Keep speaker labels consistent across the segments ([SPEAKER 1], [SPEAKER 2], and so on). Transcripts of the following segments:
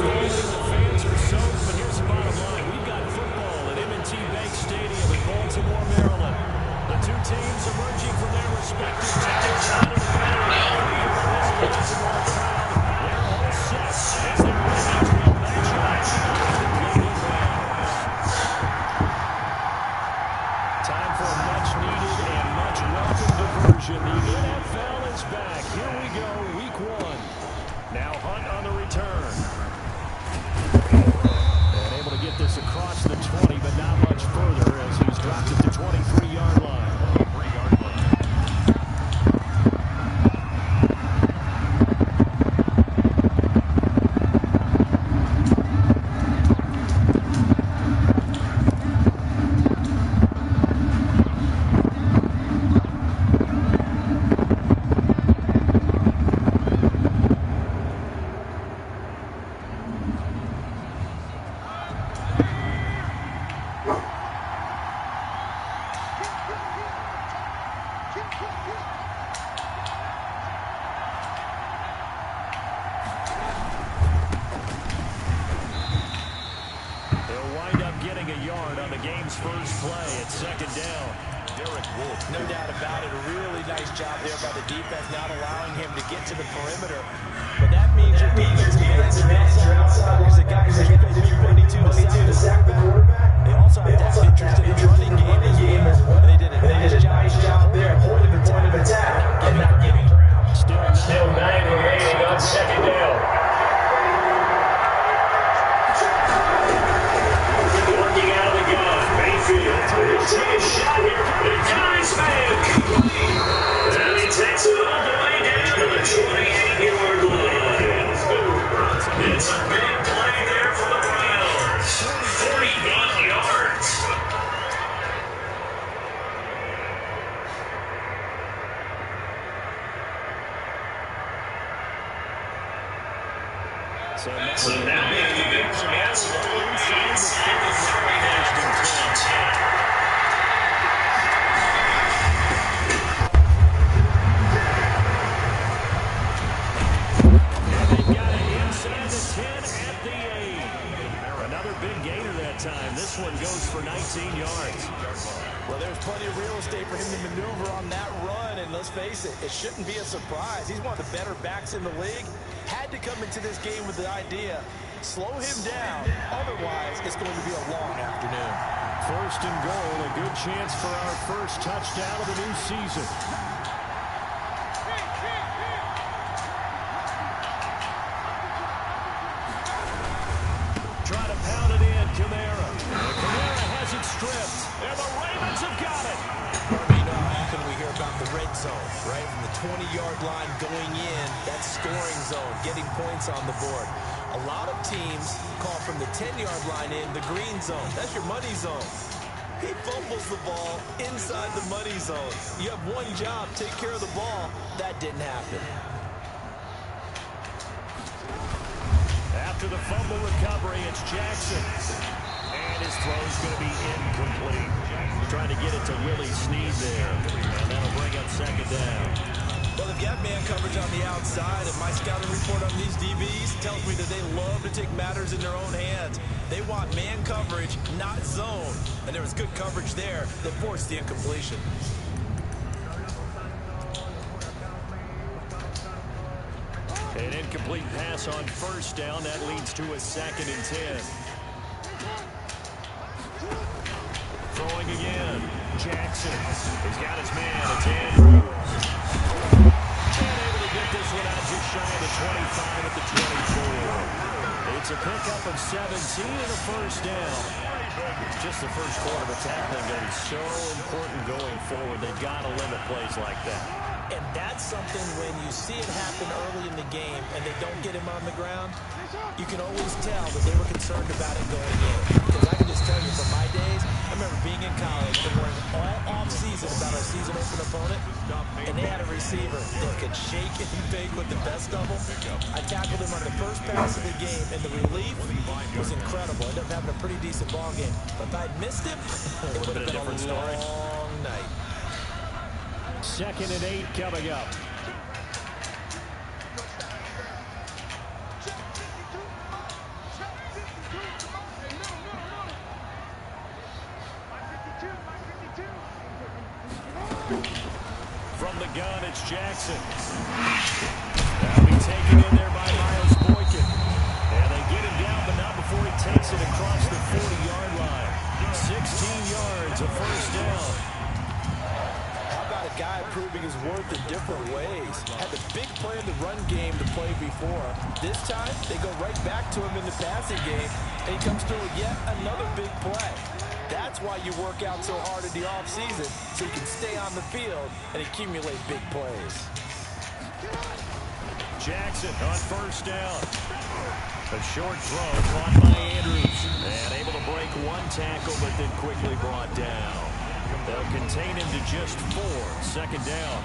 [SPEAKER 1] fans are soaked, but here's the bottom line. We've got football at M.I.A. Bank Stadium in Baltimore, Maryland. The two teams emerging from their respective towns out of the battle. This Baltimore crowd, they're all set as they're ready to match up against the Cleveland Browns. Time for a much-needed and much-welcome diversion. The NFL is back. Here we go, Week 1. Now Hunt on the return. And able to get this across the 20, but not much further as he's dropped at the 23-yard line. First play at second down. Derek Wolf.
[SPEAKER 2] No doubt about it. A really nice job there by the defense, not allowing him to get to the perimeter. But that means your defensive ends are outside because the guys are going to be ready to sack the quarterback. They also have to have interest in the running game as well. They did a nice job there holding the point of attack and not giving ground.
[SPEAKER 1] Still 9 remaining on second down. Working out of the gun. Mayfield takes a shot here. Nice man. And he takes it all the way down to the 28-yard line. It's a big play there for the Browns. 48 yards. So now making a big pass inside the 39-yard line. Time. This one goes for 19 yards.
[SPEAKER 2] Well, there's plenty of real estate for him to maneuver on that run, and let's face it, it shouldn't be a surprise. He's one of the better backs in the league. Had to come into this game with the idea, slow him down, otherwise it's going to be a long afternoon.
[SPEAKER 1] First and goal, a good chance for our first touchdown of the new season. Try to pound it in, Kamara. Kamara has it stripped, and the Ravens have got it.
[SPEAKER 2] You know how often we hear about the red zone, right? From the 20-yard line going in, that scoring zone, getting points on the board. A lot of teams call from the 10-yard line in the green zone. That's your money zone. He fumbles the ball inside the money zone. You have one job, take care of the ball. That didn't happen.
[SPEAKER 1] After the fumble recovery, it's Jackson. And his throw's going to be incomplete. Trying to get it to Willie Snead there. And that'll bring up second down.
[SPEAKER 2] Well, if you have man coverage on the outside, and my scouting report on these DBs tells me that they love to take matters in their own hands. They want man coverage, not zone. And there was good coverage there that forced the incompletion.
[SPEAKER 1] An incomplete pass on first down. That leads to a 2nd and 10. Throwing again. Jackson has got his man. It's Andrews. And able to get this one out just shy of the 25 at the 24. It's a pickup of 17 and a first down. Just the first quarter of tackling going to be so important going forward. They've got to limit plays like that.
[SPEAKER 2] And that's something when you see it happen early in the game and they don't get him on the ground, you can always tell that they were concerned about it going in. Because I can just tell you from my days, I remember being in college and worrying all off-season about our season open opponent, and they had a receiver that could shake and bake with the best of them. I tackled him on the first pass of the game, and the relief was incredible. I ended up having a pretty decent ball game. But if I'd missed him, it would have been a long night.
[SPEAKER 1] 2nd and 8 coming up. From the gun, it's Jackson. That'll be taken in there by Miles Boykin. And they get him down, but not before he takes it across the 40-yard line. 16 yards, a first down.
[SPEAKER 2] How about a guy proving his worth in different ways? Had the big play in the run game to play before. This time, they go right back to him in the passing game, and he comes through with yet another big play. That's why you work out so hard in the offseason, so you can stay on the field and accumulate big plays.
[SPEAKER 1] Jackson on first down. A short throw caught by Andrews. And able to break one tackle, but then quickly brought down. They'll contain him to just 4. Second down.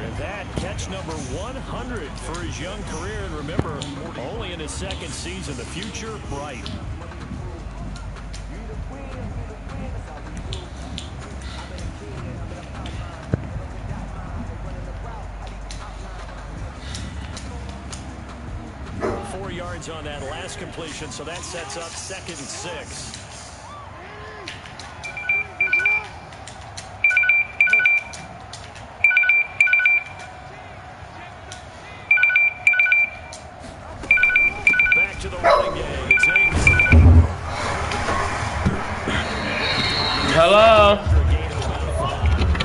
[SPEAKER 1] And that catch number 100 for his young career. And remember, only in his second season. The future bright. Yards on that last completion, so that sets up 2nd and 6. Back to the running game. It's
[SPEAKER 3] Hello.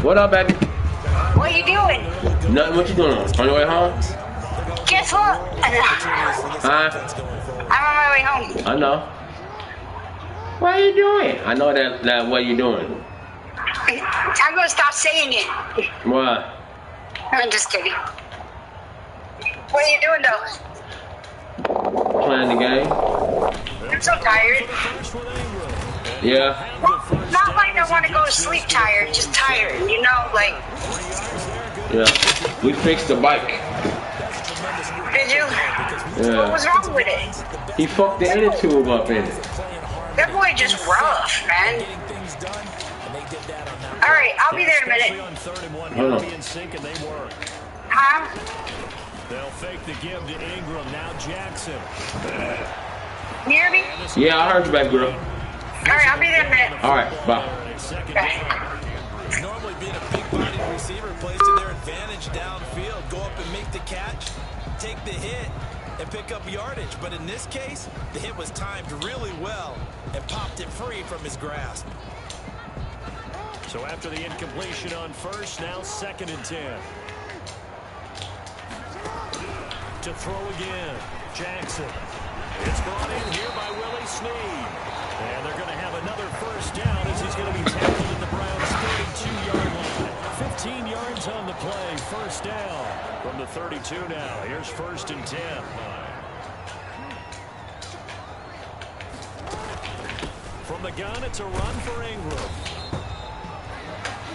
[SPEAKER 3] What up, baby?
[SPEAKER 4] What are you doing?
[SPEAKER 3] Nothing. What you doing? On your way home?
[SPEAKER 4] Guess what?
[SPEAKER 3] Huh?
[SPEAKER 4] I'm on my way home.
[SPEAKER 3] I know. What are you doing? I know that what you doing.
[SPEAKER 4] I'm gonna stop saying it.
[SPEAKER 3] What?
[SPEAKER 4] I'm just kidding. What are you doing though?
[SPEAKER 3] Playing the game.
[SPEAKER 4] I'm so tired.
[SPEAKER 3] Yeah.
[SPEAKER 4] Not like I want to go to sleep tired, just tired, you know, like.
[SPEAKER 3] Yeah. We fixed the bike.
[SPEAKER 4] Did you?
[SPEAKER 3] Yeah.
[SPEAKER 4] What was wrong with it?
[SPEAKER 3] He fucked the inner tube up in it.
[SPEAKER 4] That boy just rough, man. Alright, I'll be there in a minute.
[SPEAKER 3] Hold on.
[SPEAKER 4] Huh?
[SPEAKER 1] They'll fake the give to Ingram. Now Jackson.
[SPEAKER 4] You hear me?
[SPEAKER 3] Yeah, I heard you, baby girl.
[SPEAKER 4] Alright, I'll be there in a minute.
[SPEAKER 3] Alright, bye.
[SPEAKER 2] Normally being a big-bodied receiver plays to their advantage downfield. Go up and make the catch, take the hit, and pick up yardage. But in this case, the hit was timed really well and popped it free from his grasp.
[SPEAKER 1] So after the incompletion on first, now 2nd and 10. To throw again, Jackson. It's brought in here by Willie Snead. And they're going to have another first down as he's going to be tackled at the Browns' 32-yard line. 15 yards on the play, first down from the 32 now. Here's 1st and 10. From the gun, it's a run for Ingram.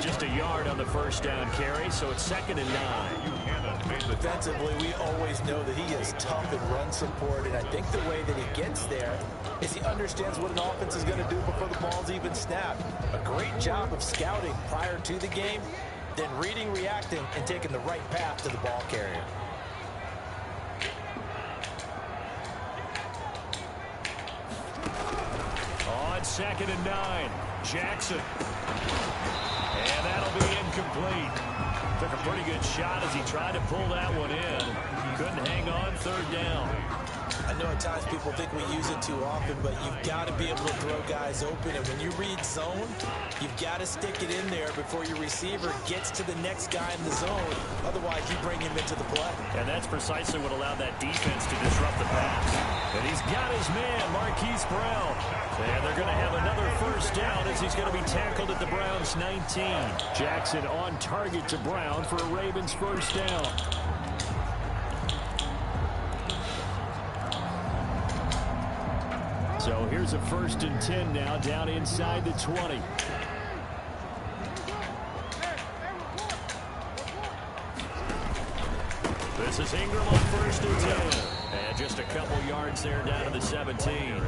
[SPEAKER 1] Just a yard on the first down carry, so it's 2nd and 9.
[SPEAKER 2] Defensively, we always know that he is tough in run support, and I think the way that he gets there is he understands what an offense is going to do before the ball's even snapped. A great job of scouting prior to the game, then reading, reacting, and taking the right path to the ball carrier.
[SPEAKER 1] On 2nd and 9, Jackson. And that'll be incomplete. Took a pretty good shot as he tried to pull that one in. Couldn't hang on, 3rd down.
[SPEAKER 2] I know at times people think we use it too often, but you've got to be able to throw guys open. And when you read zone, you've got to stick it in there before your receiver gets to the next guy in the zone. Otherwise, you bring him into the play.
[SPEAKER 1] And that's precisely what allowed that defense to disrupt the pass. And he's got his man, Marquise Brown. And they're going to have another first down as he's going to be tackled at the Browns' 19. Jackson on target to Brown for a Ravens first down. So here's a 1st and 10 now, down inside the 20. This is Ingram on 1st and 10. And just a couple yards there down to the 17.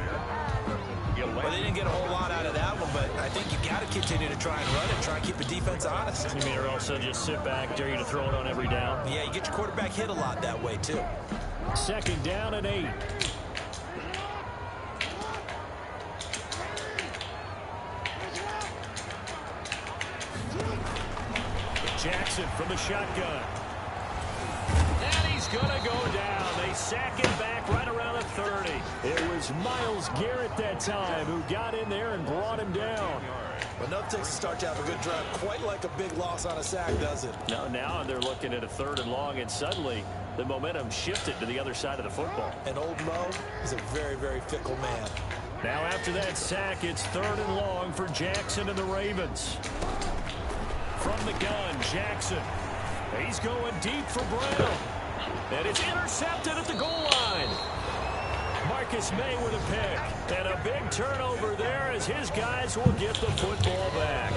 [SPEAKER 2] Well, they didn't get a whole lot out of that one, but I think you got to continue to try and run it, try and keep the defense honest.
[SPEAKER 1] You mean, or also just sit back, dare you to throw it on every down?
[SPEAKER 2] Yeah, you get your quarterback hit a lot that way, too.
[SPEAKER 1] 2nd down and 8. Jackson Jackson from the shotgun. And he's going to go down. They sack him back right around the 30. It was Myles Garrett that time who got in there and brought him down.
[SPEAKER 2] Enough takes to start to have a good drive. Quite like a big loss on a sack, does it?
[SPEAKER 1] Now they're looking at a 3rd and long, and suddenly the momentum shifted to the other side of the football.
[SPEAKER 2] And old Mo is a very, very fickle man.
[SPEAKER 1] Now after that sack, it's 3rd and long for Jackson and the Ravens. From the gun, Jackson. He's going deep for Brown. And it's intercepted at the goal line. Marcus May with a pick. And a big turnover there as his guys will get the football back.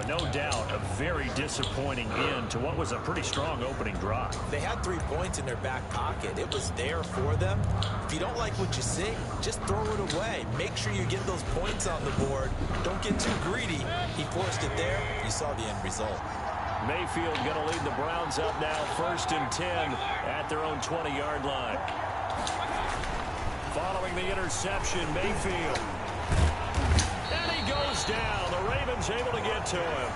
[SPEAKER 1] No doubt a very disappointing end to what was a pretty strong opening drive.
[SPEAKER 2] They had 3 points in their back pocket. It was there for them. If you don't like what you see, just throw it away. Make sure you get those points on the board. Don't get too greedy. He forced it there. You saw the end result.
[SPEAKER 1] Mayfield going to lead the Browns up now, 1st and 10 at their own 20-yard line. Following the interception, Mayfield. And he goes down. The Ravens able to get to him.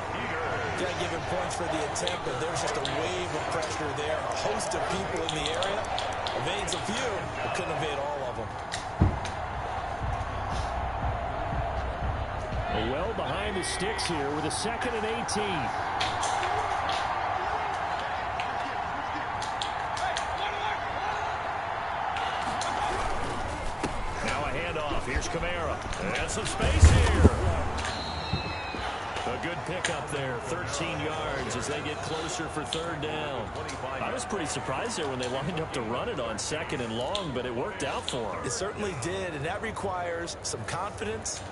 [SPEAKER 2] Got to give him points for the attempt, but there's just a wave of pressure there. A host of people in the area. Evades a few, but couldn't evade all of them.
[SPEAKER 1] Well behind the sticks here with a 2nd and 18. Here's Kamara. And some space here. A good pickup there. 13 yards as they get closer for 3rd down. I was pretty surprised there when they lined up to run it on 2nd and long, but it worked out for them.
[SPEAKER 2] It certainly did, and that requires some confidence,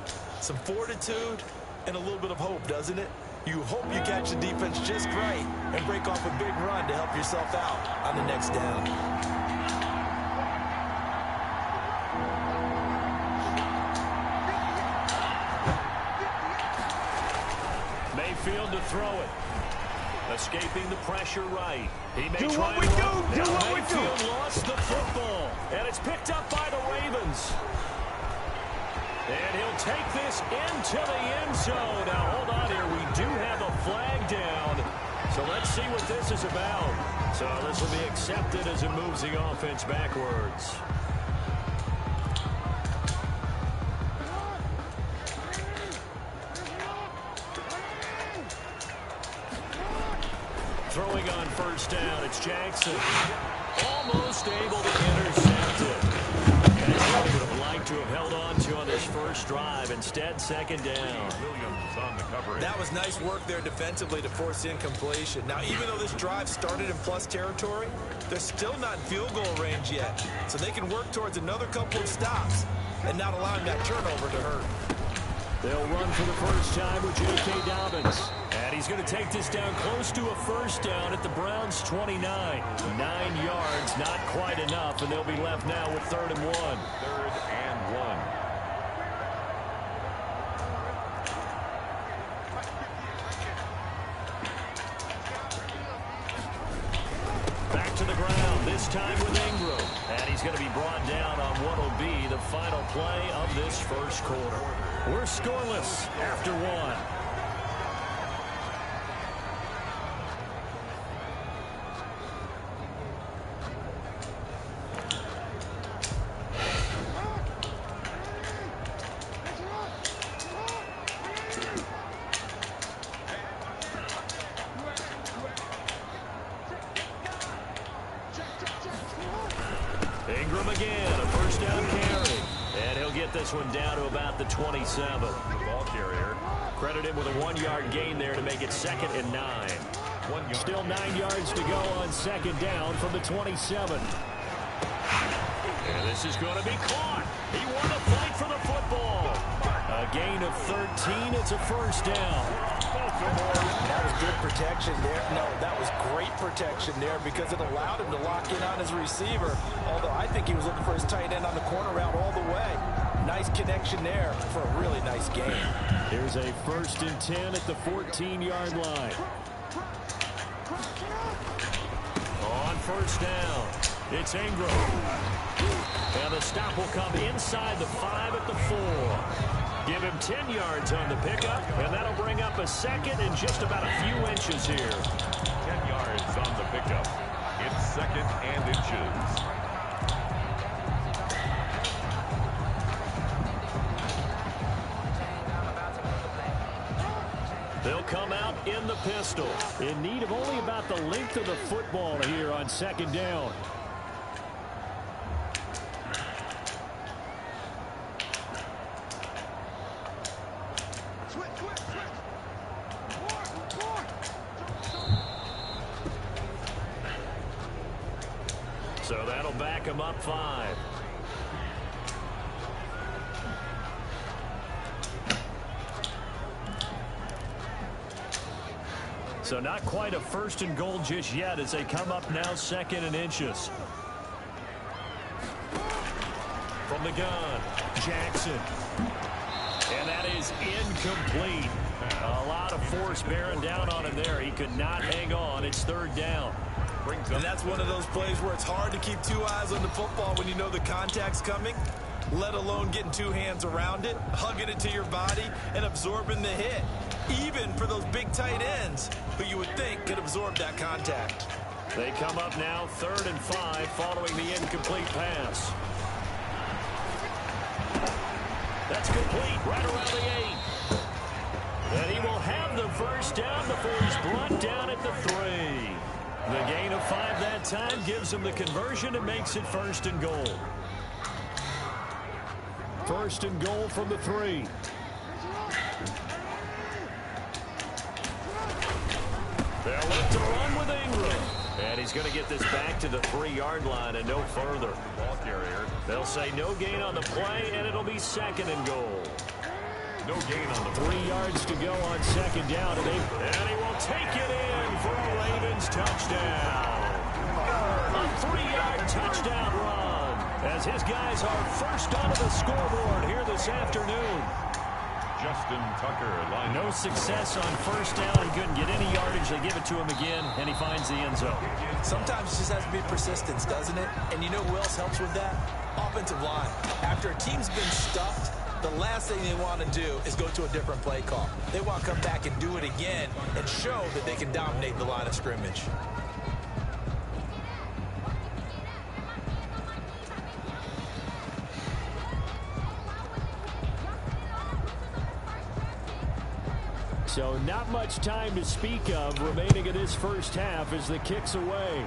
[SPEAKER 2] some fortitude, and a little bit of hope, doesn't it? You hope you catch the defense just right and break off a big run to help yourself out on the next down.
[SPEAKER 1] Mayfield to throw it. Escaping the pressure right. He may
[SPEAKER 3] Do
[SPEAKER 1] try
[SPEAKER 3] what we
[SPEAKER 1] and
[SPEAKER 3] do.
[SPEAKER 1] run.
[SPEAKER 3] Do
[SPEAKER 1] Now
[SPEAKER 3] what we
[SPEAKER 1] Mayfield
[SPEAKER 3] do.
[SPEAKER 1] lost the football. And it's picked up by the Ravens. And he'll take this into the end zone. Now, hold on here. We do have a flag down. So let's see what this is about. So this will be accepted as it moves the offense backwards. Throwing on 1st down, it's Jackson. Almost able to intercept it. That's what he would have liked to have held on to on this first drive. Instead, 2nd down.
[SPEAKER 2] That was nice work there defensively to force incompletion. Now, even though this drive started in plus territory, they're still not in field goal range yet. So they can work towards another couple of stops and not allowing that turnover to hurt.
[SPEAKER 1] They'll run for the first time with J.K. Dobbins. And he's going to take this down close to a 1st down at the Browns' 29. 9 yards, not quite enough, and they'll be left now with 3rd and 1.
[SPEAKER 5] 3rd and 1.
[SPEAKER 1] Back to the ground, this time with Ingram. And he's going to be brought down on what will be the final play of this first quarter. We're scoreless after 1. Ingram again, a 1st down carry. And he'll get this one down to about the 27.
[SPEAKER 5] The ball carrier.
[SPEAKER 1] Credit him with a 1-yard gain there to make it 2nd and 9. Still 9 yards to go on 2nd down from the 27. And this is going to be caught. He won the fight for the football. A gain of 13. It's a 1st down.
[SPEAKER 2] That was good protection there. No, that was great protection there because it allowed him to lock in on his receiver. Although I think he was looking for his tight end on the corner route all the way. Nice connection there for a really nice game.
[SPEAKER 1] Here's a 1st and 10 at the 14-yard line. On 1st down, it's Ingram. And the stop will come inside the 5 at the 4. Give him 10 yards on the pickup, and that'll bring up a second and just about a few inches here.
[SPEAKER 5] 10 yards on the pickup. It's second and inches.
[SPEAKER 1] They'll come out in the pistol. In need of only about the length of the football here on second down. So that'll back him up 5. So not quite a first and goal just yet as they come up now second and inches. From the gun, Jackson. And that is incomplete. A lot of force bearing down on him there. He could not hang on. It's third down.
[SPEAKER 2] And that's one of those plays where it's hard to keep 2 eyes on the football when you know the contact's coming, let alone getting 2 hands around it, hugging it to your body, and absorbing the hit. Even for those big tight ends who you would think could absorb that contact.
[SPEAKER 1] They come up now third and 5 following the incomplete pass. That's complete right around the 8. And he will have the first down before he's brought down at the 3. The gain of 5 that time gives him the conversion and makes it first and goal. First and goal from the 3. They'll look to run with Ingram. And he's going to get this back to the 3-yard line and no further.
[SPEAKER 5] Ball carrier.
[SPEAKER 1] They'll say no gain on the play, and it'll be second and goal.
[SPEAKER 5] No gain on the
[SPEAKER 1] 3 yards to go on second down. And he will take it in for a Ravens touchdown. A 3-yard touchdown run as his guys are first onto the scoreboard here this afternoon.
[SPEAKER 5] Justin Tucker line.
[SPEAKER 1] No success on first down. He couldn't get any yardage. They give it to him again, and he finds the end zone.
[SPEAKER 2] Sometimes it just has to be persistence, doesn't it? And you know who else helps with that? Offensive line. After a team's been stuffed, the last thing they want to do is go to a different play call. They want to come back and do it again and show that they can dominate the line of scrimmage.
[SPEAKER 1] So not much time to speak of remaining in this first half as the kick's away.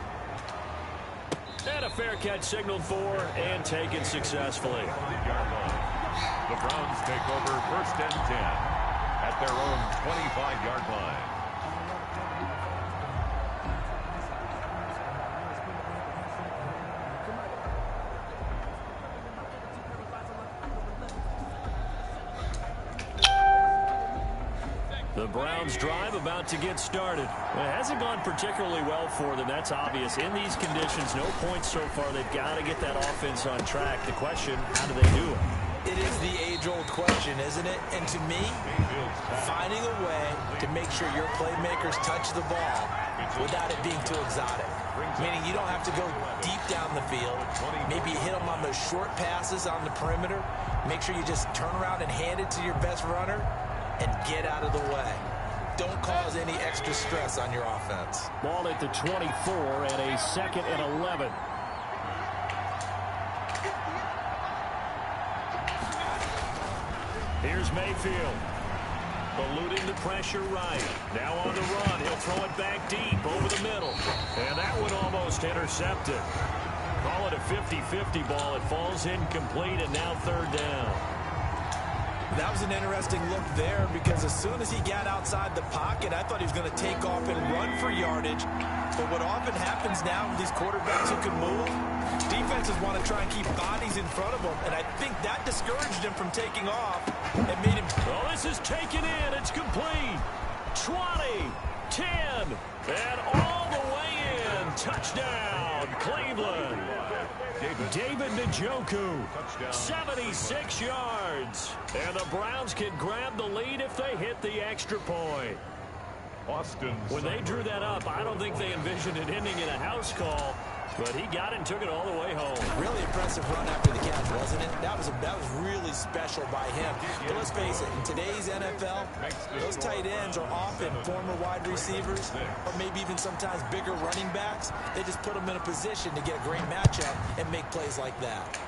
[SPEAKER 1] And a fair catch signaled for and taken successfully.
[SPEAKER 5] The Browns take over first and 10 at their own 25-yard line.
[SPEAKER 1] The Browns drive about to get started. Well, it hasn't gone particularly well for them. That's obvious. In these conditions, no points so far. They've got to get that offense on track. The question, how do they do it?
[SPEAKER 2] It is the age-old question, isn't it? And to me, finding a way to make sure your playmakers touch the ball without it being too exotic. Meaning you don't have to go deep down the field. Maybe you hit them on those short passes on the perimeter. Make sure you just turn around and hand it to your best runner and get out of the way. Don't cause any extra stress on your offense.
[SPEAKER 1] Ball at the 24 and a second and 11. Here's Mayfield. Eluding the pressure right. Now on the run. He'll throw it back deep over the middle. And that one almost intercepted. Call it a 50-50 ball. It falls incomplete and now third down.
[SPEAKER 2] That was an interesting look there because as soon as he got outside the pocket, I thought he was going to take off and run for yardage. But what often happens now with these quarterbacks who can move, defenses want to try and keep bodies in front of them, and I think that discouraged him from taking off and made him...
[SPEAKER 1] Oh, this is taken in. It's complete. 20, 10, and all the way in. Touchdown, Cleveland. David Njoku, 76 yards. And the Browns can grab the lead if they hit the extra point.
[SPEAKER 5] Austin.
[SPEAKER 1] When they drew that up, I don't think they envisioned it ending in a house call. But he got it and took it all the way home.
[SPEAKER 2] Really impressive run after the catch, wasn't it? That was really special by him. But let's face it, in today's NFL, those tight ends are often former wide receivers or maybe even sometimes bigger running backs. They just put them in a position to get a great matchup and make plays like that.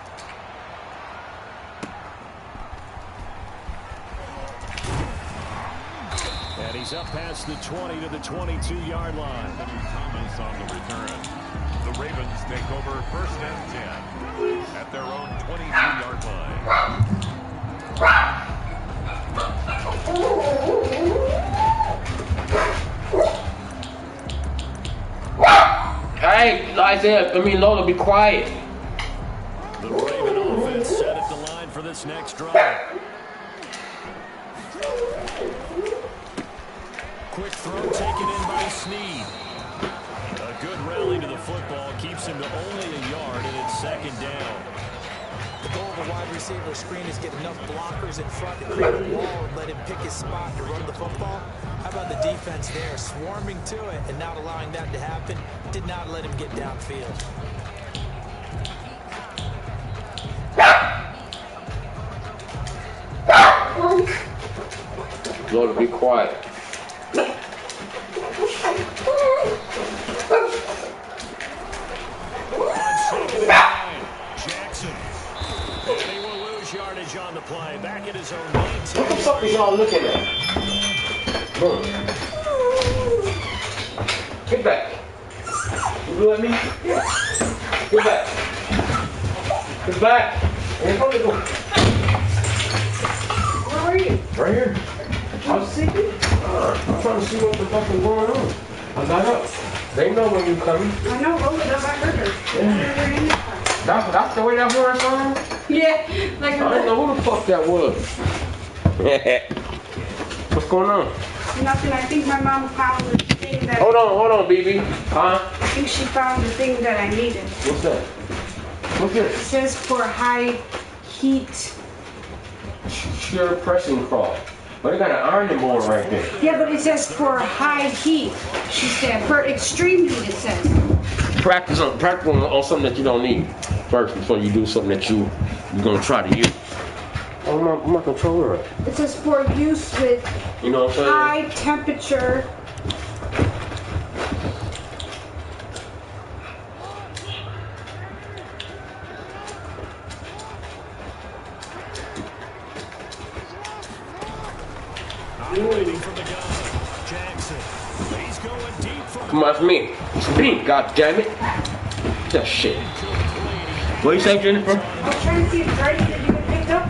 [SPEAKER 1] And he's up past the 20 to the 22-yard line.
[SPEAKER 5] Thomas on the return. The Ravens take over 1st and 10 at their own 22-yard line.
[SPEAKER 3] Hey, Lola, be quiet.
[SPEAKER 1] The Raven offense set at the line for this next drive. Quick throw taken in by Snead. A good rally to the football keeps him to only a yard, and it's 2nd down.
[SPEAKER 2] The goal of a wide receiver screen is get enough blockers in front to create a wall and let him pick his spot to run the football. How about the defense there, swarming to it and not allowing that to happen? Did not let him get downfield.
[SPEAKER 3] Lola, be quiet.
[SPEAKER 1] Jackson. And he will lose yardage on the play. Back at his own 19.
[SPEAKER 3] What the fuck is y'all looking at? Boom. Get back. You blew at me? Get back. Get back. Where are you? Right here. I was sleeping. I'm trying to see what the fuck is going on. I got up. They know when you coming.
[SPEAKER 6] I know, roll it up, I heard her.
[SPEAKER 3] Yeah. That's the way that horse on?
[SPEAKER 6] Yeah, like
[SPEAKER 3] I don't know who the fuck that was. What's going on?
[SPEAKER 6] nothing. I think my mom found the thing that.
[SPEAKER 3] Hold on, BB. Huh?
[SPEAKER 6] I think she found the thing that I needed.
[SPEAKER 3] What's that? What's
[SPEAKER 6] It
[SPEAKER 3] this?
[SPEAKER 6] says for high heat.
[SPEAKER 3] Sheer pressing crawl. But they got an ironing board right there.
[SPEAKER 6] Yeah, but it says for high heat. She said for extreme heat. It says.
[SPEAKER 3] Practice on something that you don't need first before you do something that you're gonna try to use. Oh, my controller.
[SPEAKER 6] It says for use with
[SPEAKER 3] You know what I'm saying?
[SPEAKER 6] high temperature.
[SPEAKER 1] Waiting for the gun. Jackson. He's going deep for
[SPEAKER 3] Come on, it's me. It's me, god damn it. That shit. What you say, Jennifer?
[SPEAKER 6] I was trying to see if Drake that you had picked up.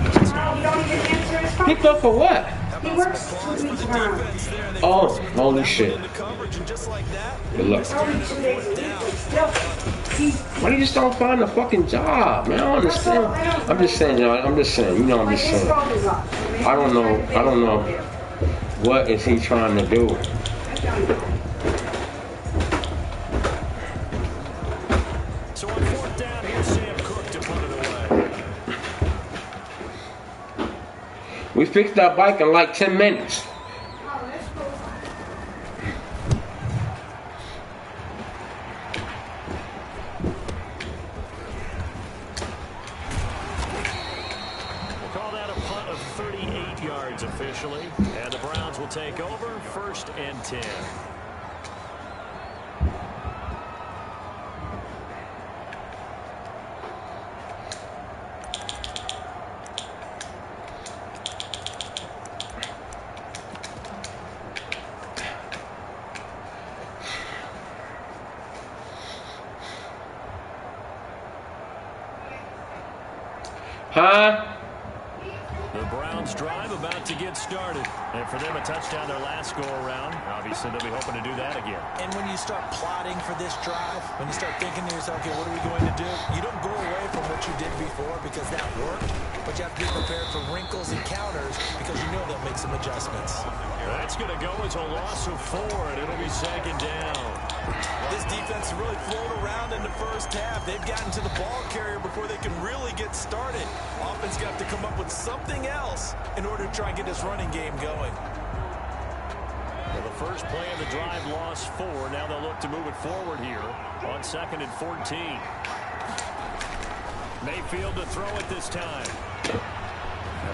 [SPEAKER 6] You don't even answer his phone.
[SPEAKER 3] Picked up for what?
[SPEAKER 6] He works 2 weeks around.
[SPEAKER 3] Oh, holy shit. Good luck.
[SPEAKER 6] Only 2 days a week, but still. He's
[SPEAKER 3] Why do you just don't find a fucking job, man? I don't understand. I'm just saying, you know, I'm just saying.
[SPEAKER 6] like his phone is off.
[SPEAKER 3] I don't know. What is he trying to do?
[SPEAKER 6] I don't know.
[SPEAKER 1] So on 4th down, here's Sam Cook to put it away.
[SPEAKER 3] We fixed that bike in like 10 minutes.
[SPEAKER 6] Oh, that's cool.
[SPEAKER 1] We'll call that a punt of 38 yards officially. And the Browns will take over 1st and 10.
[SPEAKER 3] Huh?
[SPEAKER 1] The Browns drive about to get started. And for them, a touchdown their last go-around. Obviously, they'll be hoping to do that again.
[SPEAKER 2] And when you start plotting for this drive, when you start thinking to yourself, okay, what are we going to do? You don't go away from what you did before because that worked, but you have to be prepared for wrinkles and counters because you know they'll make some adjustments.
[SPEAKER 1] That's going to go as a loss of 4, and it'll be 2nd down.
[SPEAKER 2] This defense really flown around in the first half. They've gotten to the ball carrier before they can really get started. Offense got to come up with something else in order to try and get this running game going.
[SPEAKER 1] Well, the first play of the drive lost 4. Now they'll look to move it forward here on 2nd and 14. Mayfield to throw it this time.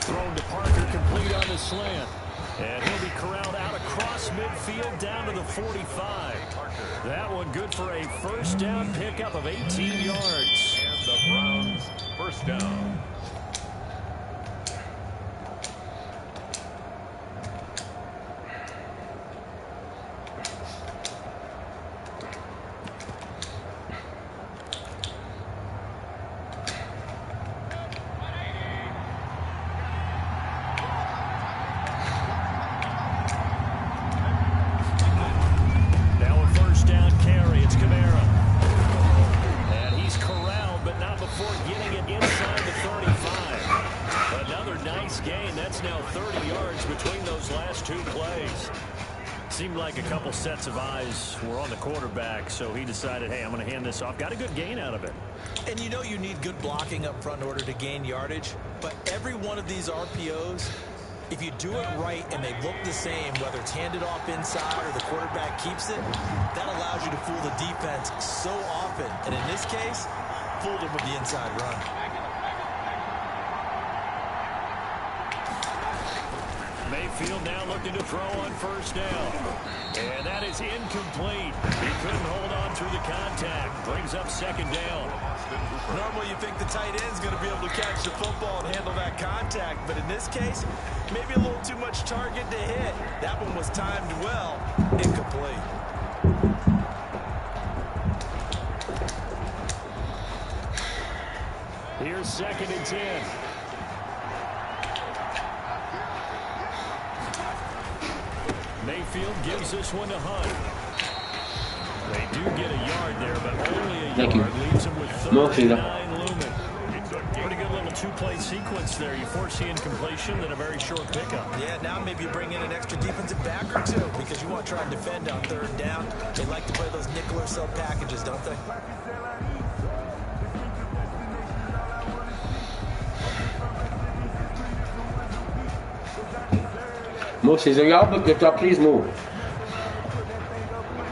[SPEAKER 1] Thrown to Parker, complete on the slant. And he'll be corralled out across midfield down to the 45. That one good for a first down pickup of 18 yards.
[SPEAKER 5] And the Browns first down.
[SPEAKER 1] Seemed like a couple sets of eyes were on the quarterback, so he decided, hey, I'm going to hand this off. Got a good gain out of it.
[SPEAKER 2] And you know you need good blocking up front in order to gain yardage, but every one of these RPOs, if you do it right and they look the same, whether it's handed off inside or the quarterback keeps it, that allows you to fool the defense so often. And in this case, fooled him with the inside run.
[SPEAKER 1] Mayfield now looking to throw on first down. And that is incomplete. He couldn't hold on through the contact. Brings up 2nd down.
[SPEAKER 2] Normally you think the tight end's going to be able to catch the football and handle that contact, but in this case, maybe a little too much target to hit. That one was timed well. Incomplete.
[SPEAKER 1] Here's 2nd and 10. Mayfield gives this one to Hunt. They do get a yard there, but only a yard. Leaves him with 39 looming. Pretty good little two-play sequence there. You foresee incompletion, then a very short pickup.
[SPEAKER 2] Yeah, now maybe you bring in an extra defensive back or two because you want to try and defend on 3rd down. They like to play those nickel or sub packages, don't they?
[SPEAKER 3] Moses, y'all look at y'all, please move.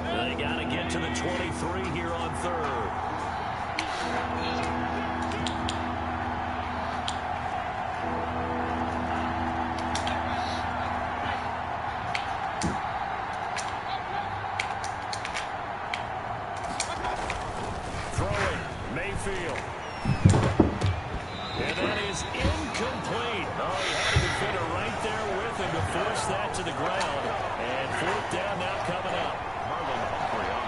[SPEAKER 1] They got to get to the 23 here on 3rd. Throwing, Mayfield. And that is incomplete. Oh, he had a defender right there with him to force that to the ground. And 4th down now coming up.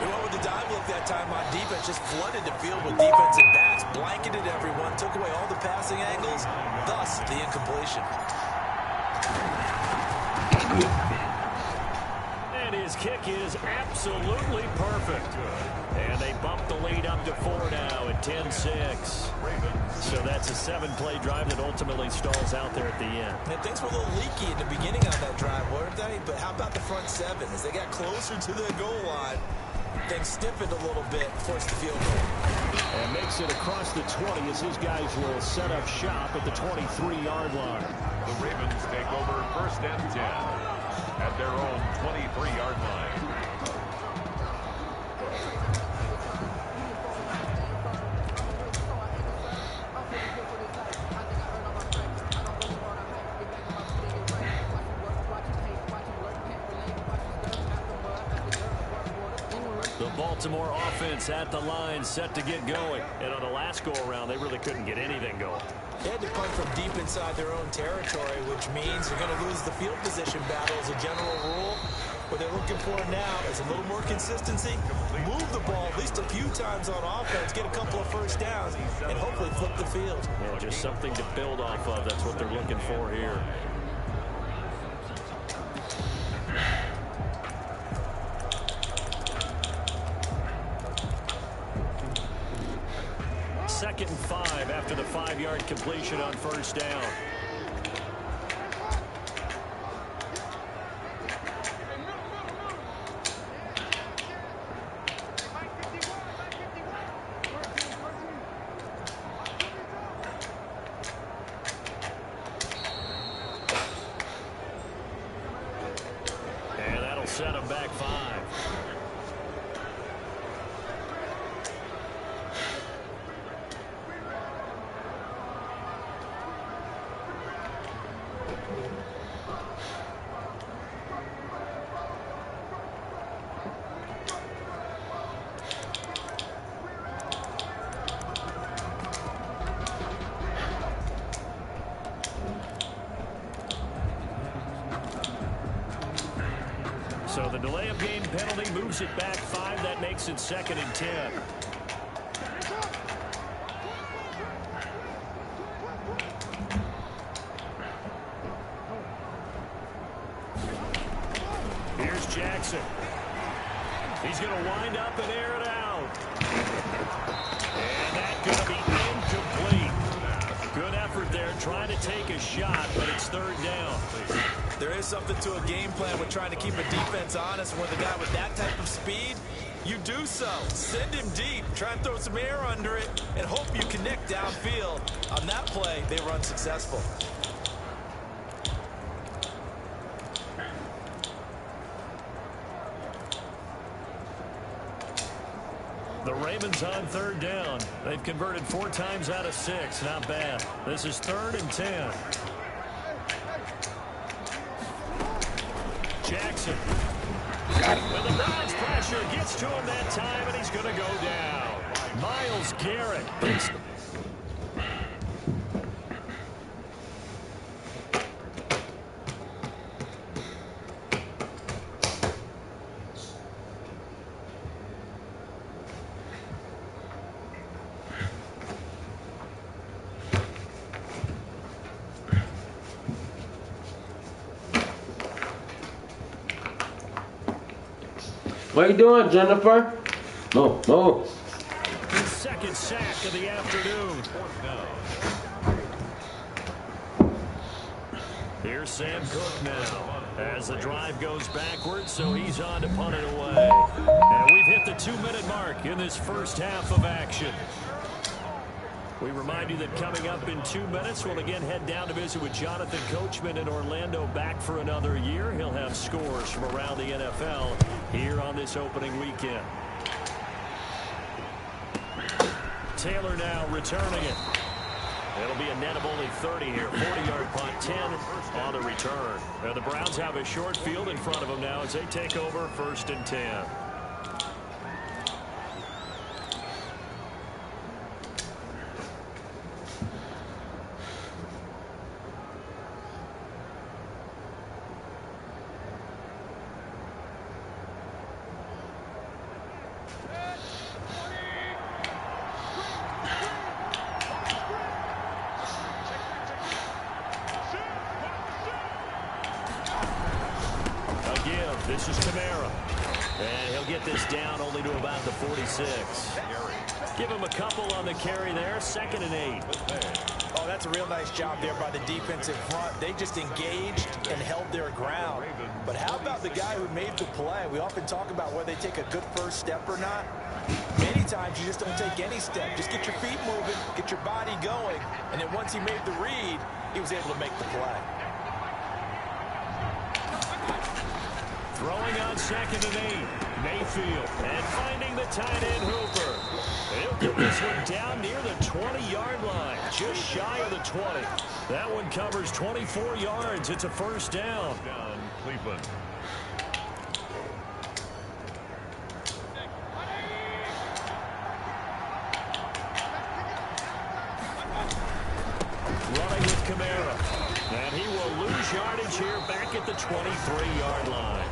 [SPEAKER 2] They went with the dive look that time on defense, just flooded the field with defensive backs, blanketed everyone, took away all the passing angles, thus the incompletion.
[SPEAKER 1] And his kick is absolutely perfect. And they bump the lead up to 4 now at 10-6. So that's a 7-play drive that ultimately stalls out there at the end.
[SPEAKER 2] And things were a little leaky at the beginning on that drive, weren't they? But how about the front 7? As they got closer to the goal line, things stiffened a little bit, forced the field goal.
[SPEAKER 1] And makes it across the 20 as his guys will set up shop at the 23-yard line.
[SPEAKER 5] The Ravens take over 1st and 10 at their own 23-yard line.
[SPEAKER 1] Baltimore offense at the line, set to get going. And on the last go-around, they really couldn't get anything going.
[SPEAKER 2] They had to punt from deep inside their own territory, which means they're going to lose the field position battle as a general rule. What they're looking for now is a little more consistency, move the ball at least a few times on offense, get a couple of first downs, and hopefully flip the field.
[SPEAKER 1] Yeah, just something to build off of. That's what they're looking for here. Second and 5 after the 5-yard completion on first down. set them back 5. So the delay of game penalty moves it back 5. That makes it 2nd and 10. Here's Jackson. He's going to wind up and air it out. And that's going to be incomplete. Good effort there trying to take a shot, but it's 3rd down.
[SPEAKER 2] There is something to a game plan with trying to keep a defense honest. When the guy with that type of speed, you do so. Send him deep. Try and throw some air under it and hope you connect downfield. On that play, they were unsuccessful.
[SPEAKER 1] The Ravens on 3rd down. They've converted 4 times out of 6. Not bad. This is 3rd and 10. Jackson. Well, the Browns pressure gets to him that time, and he's going to go down. Myles Garrett.
[SPEAKER 3] What you doing, Jennifer? No.
[SPEAKER 1] 2nd sack of the afternoon. Here's Sam Cook now as the drive goes backwards, so he's on to punt it away. And we've hit the 2-minute mark in this first half of action. We remind you that coming up in 2 minutes, we'll again head down to visit with Jonathan Coachman in Orlando, back for another year. He'll have scores from around the NFL here on this opening weekend. Taylor now returning it. It'll be a net of only 30 here. 40-yard punt, 10 on the return. Now the Browns have a short field in front of them now as they take over 1st and 10. This is Kamara. And he'll get this down only to about the 46. Give him a couple on the carry there. 2nd and 8.
[SPEAKER 2] Oh, that's a real nice job there by the defensive front. They just engaged and held their ground. But how about the guy who made the play? We often talk about whether they take a good first step or not. Many times you just don't take any step. Just get your feet moving, get your body going. And then once he made the read, he was able to make the play.
[SPEAKER 1] Throwing on 2nd and 8. Mayfield. And finding the tight end Hooper. He'll get this one down near the 20-yard line. Just shy of the 20. That one covers 24 yards. It's a 1st down.
[SPEAKER 5] Cleveland.
[SPEAKER 1] Running with Kamara. And he will lose yardage here back at the 23-yard line.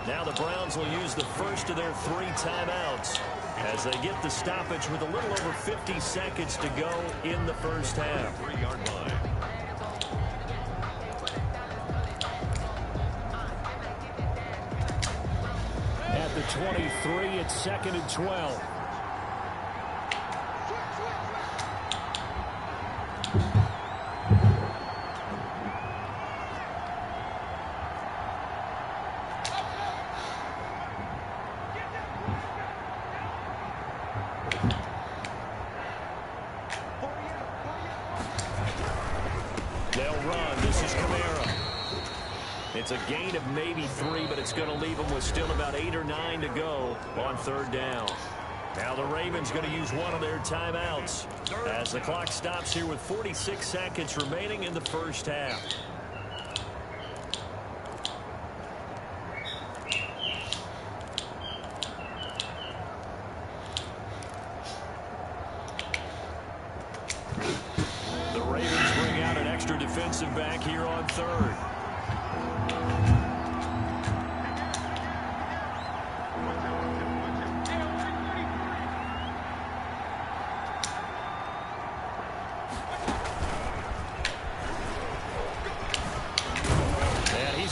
[SPEAKER 1] Now the Browns will use the first of their 3 timeouts as they get the stoppage with a little over 50 seconds to go in the first half.
[SPEAKER 5] 3-yard line.
[SPEAKER 1] At the 23, it's 2nd and 12. It's a gain of maybe 3, but it's going to leave them with still about 8 or 9 to go on 3rd down. Now the Ravens going to use one of their timeouts as the clock stops here with 46 seconds remaining in the first half. The Ravens bring out an extra defensive back here on 3rd.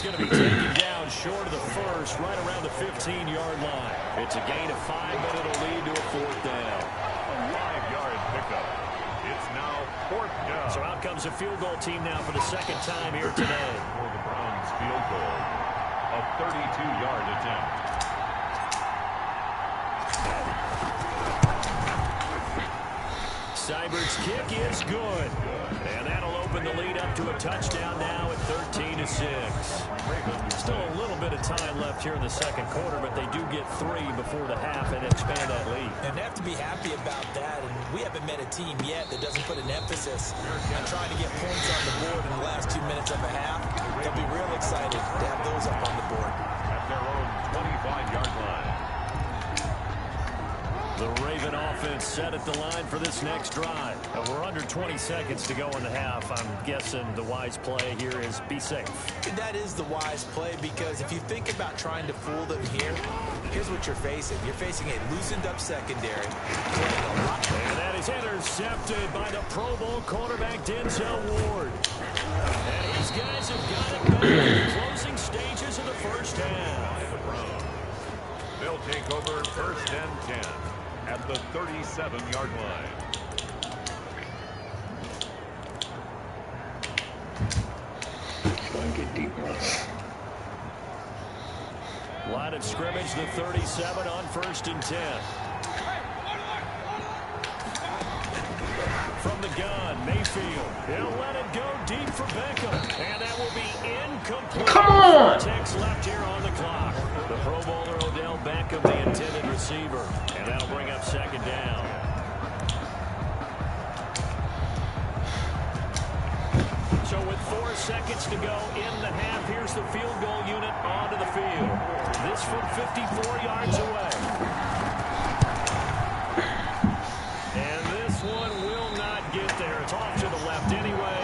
[SPEAKER 1] Going to be taken down short of the first, right around the 15-yard line. It's a gain of 5, but it'll lead to a 4th down.
[SPEAKER 5] A 5-yard pickup. It's now 4th down.
[SPEAKER 1] So out comes a field goal team now for the 2nd time here today.
[SPEAKER 5] For the Browns field goal. A 32-yard attempt.
[SPEAKER 1] Seibert's kick is good. And that'll open the lead up to a touchdown now at 13-6. Still a little bit of time left here in the 2nd quarter, but they do get 3 before the half and expand that lead.
[SPEAKER 2] And they have to be happy about that. And we haven't met a team yet that doesn't put an emphasis on trying to get points on the board in the last 2 minutes of a half. They'll be real excited to have those up on the board.
[SPEAKER 5] At their own 25-yard line.
[SPEAKER 1] The Raven offense set at the line for this next drive. We're under 20 seconds to go in the half. I'm guessing the wise play here is be safe.
[SPEAKER 2] And that is the wise play, because if you think about trying to fool them here, here's what you're facing. You're facing a loosened up secondary.
[SPEAKER 1] And that is intercepted by the Pro Bowl quarterback Denzel Ward. And these guys have got it back in the closing stages of the first half.
[SPEAKER 5] They'll take over 1st and 10 at the 37-yard line.
[SPEAKER 3] Get deep ones.
[SPEAKER 1] Line of scrimmage, the 37 on 1st and 10. From the gun, Mayfield. He'll let it go deep for Beckham. And that will be incomplete.
[SPEAKER 3] Come on!
[SPEAKER 1] 4 ticks left here on the clock. The Pro Bowler Odell Beckham, the intended receiver. And that'll bring up 2nd down. So with 4 seconds to go in the half, here's the field goal unit onto the field. This from 54 yards away. And this one will not get there. It's off to the left anyway.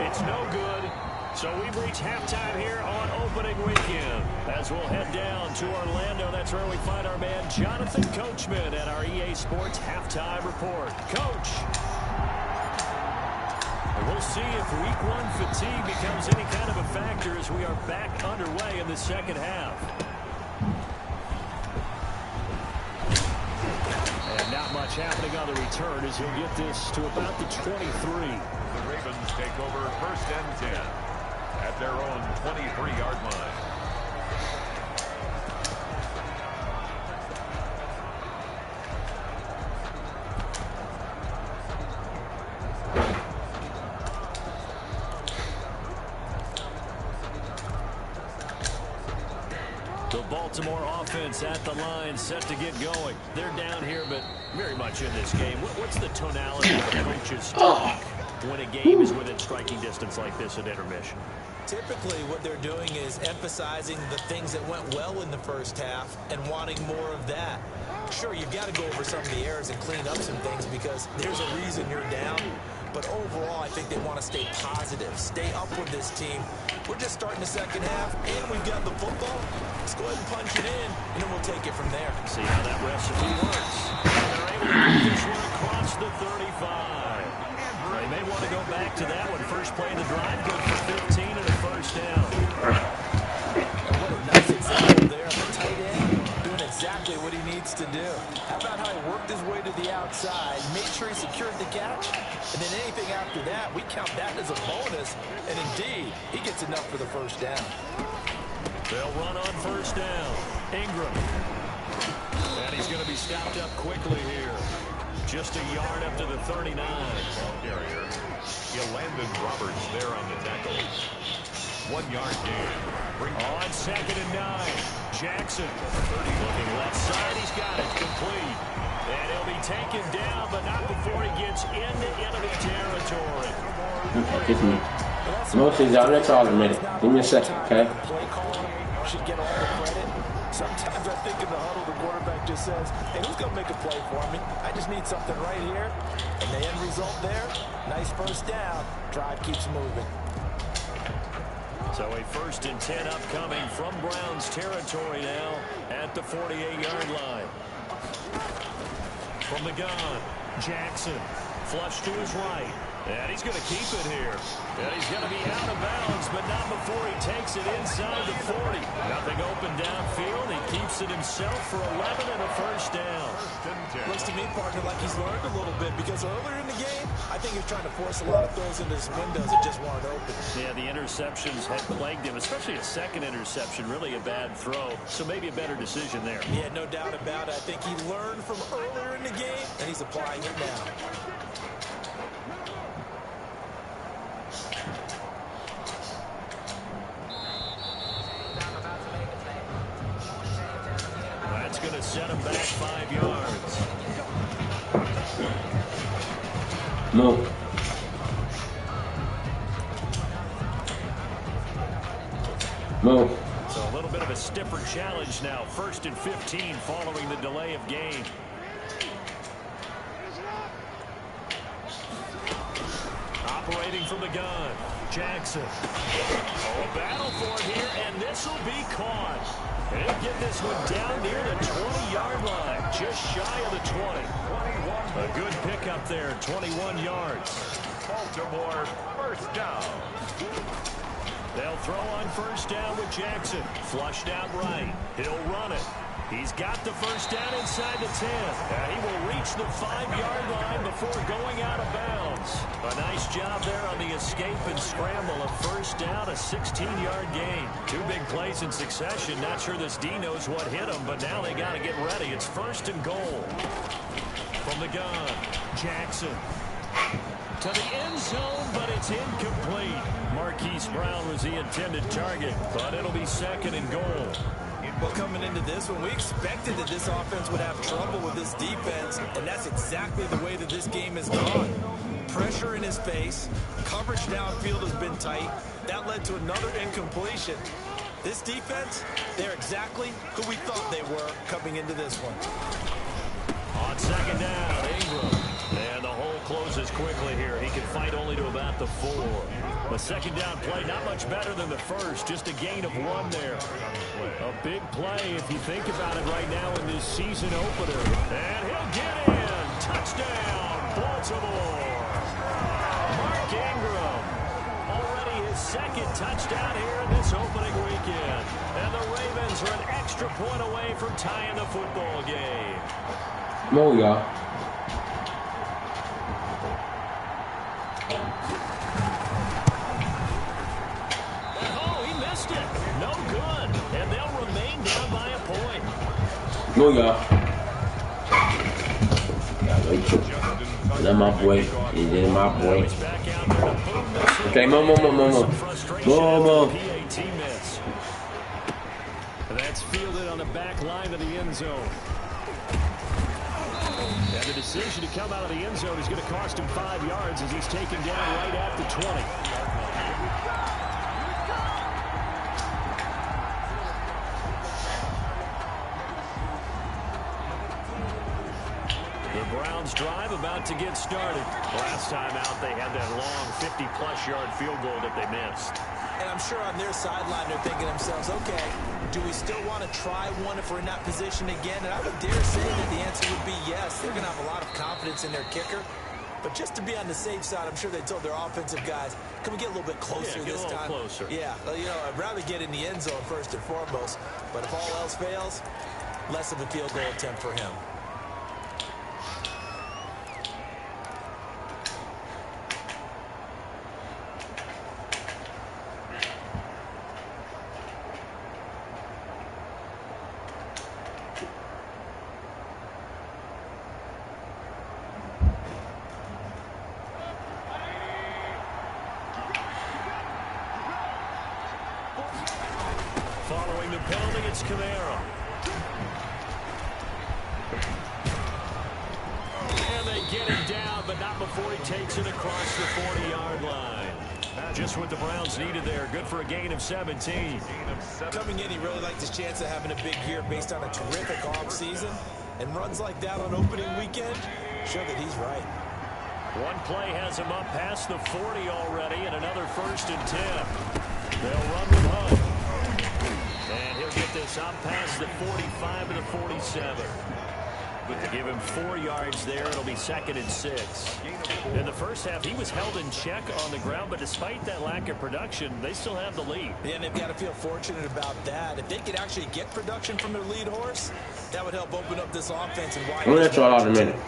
[SPEAKER 1] It's no good. So we've reached halftime here on opening weekend. As we'll head down to Orlando, that's where we find our man Jonathan Coachman at our EA Sports Halftime Report. Coach. We'll see if week 1 fatigue becomes any kind of a factor as we are back underway in the 2nd half. And not much happening on the return as he'll get this to about the 23.
[SPEAKER 5] The Ravens take over 1st and 10 at their own 23-yard line.
[SPEAKER 1] The Baltimore offense at the line, set to get going. They're down here, but very much in this game. What's the tonality of the coach's talk when a game is within striking distance like this at intermission?
[SPEAKER 2] Typically, what they're doing is emphasizing the things that went well in the first half and wanting more of that. Sure, you've got to go over some of the errors and clean up some things because there's a reason you're down. But overall, I think they want to stay positive, stay up with this team. We're just starting the 2nd half, and we've got the football. Let's go ahead and punch it in, and then we'll take it from there.
[SPEAKER 1] See how that recipe works. They're able to get this one across the 35. They may want to go back to that one. First play of the drive, good for 15 and a 1st down.
[SPEAKER 2] What a nice example there of the tight end doing exactly what he needs to do. How about how he worked his way to the outside, made sure he secured the catch, and then anything after that, we count that as a bonus. And indeed, he gets enough for the 1st down.
[SPEAKER 1] They'll run on 1st down. Ingram. And he's going to be stopped up quickly here. Just a yard up to the 39.
[SPEAKER 5] Ball carrier. Landon Roberts there on the tackle. 1-yard gain.
[SPEAKER 1] On 2nd and 9. Jackson. Looking left side. He's got it. Complete. And he'll be taken down, but not before he gets into enemy territory.
[SPEAKER 3] Kiss me. No, she's out there talking a minute. Give me a second, okay?
[SPEAKER 2] Play caller should get all the credit. Sometimes I think in the huddle, the quarterback just says, hey, who's going to make a play for me? I just need something right here. And the end result there, nice first down. Drive keeps moving.
[SPEAKER 1] So a 1st and 10 upcoming from Browns territory now at the 48-yard line. From the gun, Jackson. Flush to his right. And he's going to keep it here. And he's going to be out of bounds, but not before he takes it inside the 40. Nothing open downfield. He keeps it himself for 11 and a first down.
[SPEAKER 2] Looks to me, partner, like he's learned a little bit because earlier in the game, I think he was trying to force a lot of throws into his windows that just weren't open.
[SPEAKER 1] Yeah, the interceptions had plagued him, especially a second interception. Really a bad throw. So maybe a better decision there.
[SPEAKER 2] Yeah, no doubt about it. I think he learned from earlier in the game, and he's applying it now.
[SPEAKER 1] That's going to set him back 5 yards.
[SPEAKER 3] Move. Move.
[SPEAKER 1] So a little bit of a stiffer challenge now. 1st and 15 following the delay of game. Operating from the gun, Jackson. Oh, a battle for it here, and this will be caught. He'll get this one down near the 20-yard line, just shy of the 20. A good pickup there, 21 yards.
[SPEAKER 5] Baltimore, first down.
[SPEAKER 1] They'll throw on first down with Jackson. Flushed out right. He'll run it. He's got the first down inside the 10. And he will reach the 5-yard line before going out of bounds. A nice job there on the escape and scramble. A first down, a 16-yard gain. 2 big plays in succession. Not sure this D knows what hit him, but now they got to get ready. It's 1st and goal. From the gun, Jackson. To the end zone, but it's incomplete. Marquise Brown was the intended target, but it'll be 2nd and goal.
[SPEAKER 2] Well, coming into this one, we expected that this offense would have trouble with this defense, and that's exactly the way that this game has gone. Pressure in his face, coverage downfield has been tight. That led to another incompletion. This defense, they're exactly who we thought they were coming into this one.
[SPEAKER 1] On 2nd down, Ingram. And the hole closes quickly here. He can fight only to about the 4. The 2nd down play, not much better than the first. Just a gain of 1 there. A big play if you think about it right now in this season opener. And he'll get in. Touchdown, Baltimore. Mark Ingram. Already his 2nd touchdown here in this opening weekend. And the Ravens are an extra point away from tying the football game.
[SPEAKER 3] Move, y'all.
[SPEAKER 1] No good, and they'll remain down by a point.
[SPEAKER 3] Go, y'all. That's my boy. He's my boy. Okay, move.
[SPEAKER 1] That's fielded on the back line of the end zone. And the decision to come out of the end zone is going to cost him 5 yards as he's taken down right at the 20. Browns drive about to get started. Last time out, they had that long 50-plus yard field goal that they missed.
[SPEAKER 2] And I'm sure on their sideline, they're thinking to themselves, okay, do we still want to try one if we're in that position again? And I would dare say that the answer would be yes. They're going to have a lot of confidence in their kicker. But just to be on the safe side, I'm sure they told their offensive guys, can we get a little bit closer this time?
[SPEAKER 1] Closer.
[SPEAKER 2] Yeah, you know, I'd rather get in the end zone first and foremost. But if all else fails, less of a field goal attempt for him.
[SPEAKER 1] the penalty, it's Camara. And they get him down, but not before he takes it across the 40-yard line. Just what the Browns needed there. Good for a gain of 17.
[SPEAKER 2] Coming in, he really liked his chance of having a big year based on a terrific offseason. And runs like that on opening weekend show that he's right.
[SPEAKER 1] One play has him up past the 40 already, and another 1st and 10. They'll run with Hunt. And he'll get this up past the 45 to the 47. But to give him 4 yards there, it'll be 2nd and 6. In the first half, he was held in check on the ground, but despite that lack of production, they still have the lead.
[SPEAKER 2] Yeah, and they've got to feel fortunate about that. If they could actually get production from their lead horse, that would help open up this offense and widen.
[SPEAKER 3] I'm gonna let y'all out in a minute.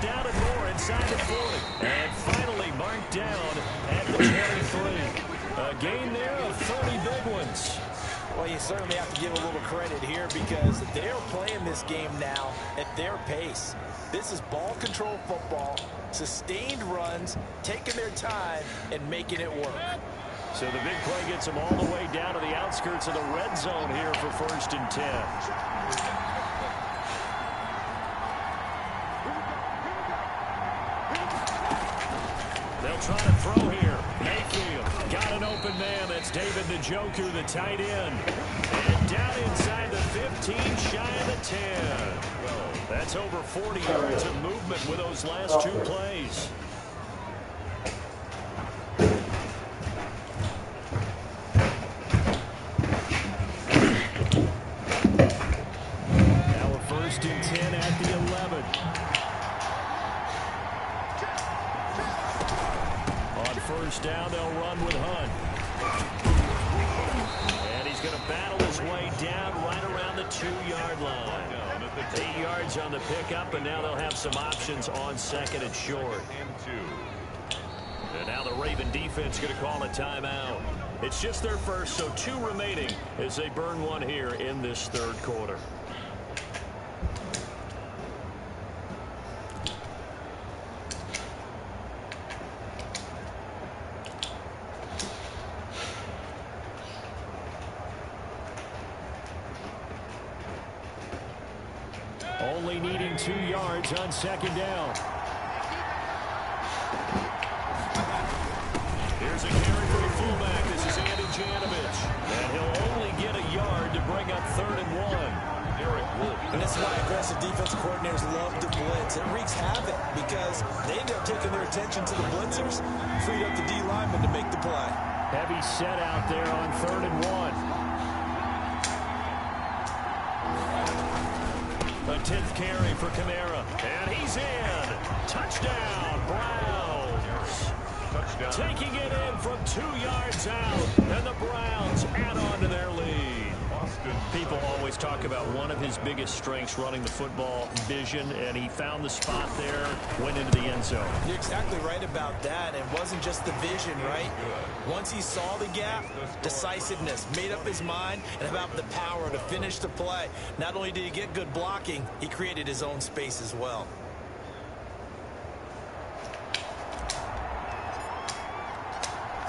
[SPEAKER 1] Down and more inside the 40. And finally marked down at the 23. A gain there of 30 big ones.
[SPEAKER 2] Well, you certainly have to give a little credit here because they're playing this game now at their pace. This is ball control football, sustained runs, taking their time, and making it work.
[SPEAKER 1] So the big play gets them all the way down to the outskirts of the red zone here for 1st and 10. They'll try to throw here. Mayfield got an open man. That's David Njoku, the tight end. And down inside the 15, shy of the 10. That's over 40 yards of movement with those last 2 plays. Now a 1st and 10 at the 11. First down, they'll run with Hunt. And he's going to battle his way down right around the 2-yard line. 8 yards on the pickup, and now they'll have some options on 2nd and short. And now the Raven defense going to call a timeout. It's just their first, so 2 remaining as they burn one here in this 3rd quarter. Only needing 2 yards on 2nd down. Here's a carry for the fullback. This is Andy Janovich. And he'll only get a yard to bring up 3rd and 1. Derek Wolf.
[SPEAKER 2] And this is why aggressive defensive coordinators love to blitz. It wreaks havoc because they end up taking their attention to the blitzers, freed up the D lineman to make the play.
[SPEAKER 1] Heavy set out there on 3rd and 1. A 10th carry for Camara. And he's in. Touchdown, Browns. Touchdown. Taking it in from 2 yards out. And the Browns add on to their lead. People always talk about one of his biggest strengths running the football, vision, and he found the spot there, went into the end zone.
[SPEAKER 2] You're exactly right about that. It wasn't just the vision, right? Once he saw the gap, decisiveness, made up his mind, and about the power to finish the play. Not only did he get good blocking, he created his own space as well.